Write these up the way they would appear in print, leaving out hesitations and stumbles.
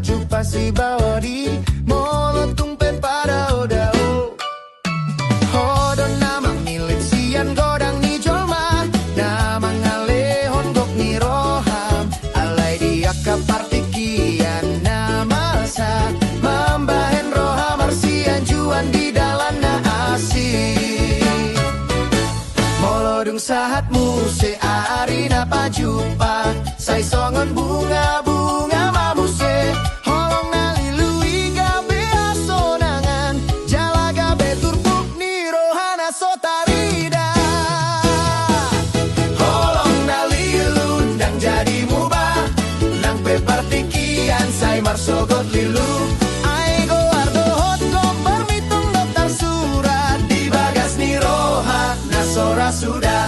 jupa si bawadi molotung pe pada odao hodo nama milik sian godang ni jolma nama ngalehon gok ni roham alai dia kapartikian nama sa mambahen roham arsian juan di dalana asih molodung sahatmu se arina pajupa sai songon bunga-bunga mamuse holong nalilui gabe asonangan jala gabe turpuk ni rohana sotarida holong nalilundang jadi mubah nang pe partikian sai marsogot lilu ai go ardo hot kombar mitong daftar surat di bagas ni rohana sora sudah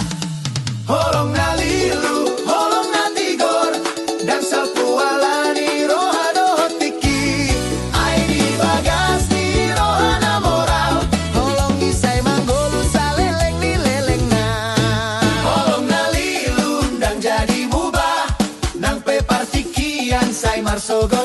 holong nalilu holong natigor dan salpualani rohado hotiki ai di bagas ni rohana moral holong isai manggolu saleleng ni leleng na holong nalilu dan jadi mubah nang pe partikian sai marsogo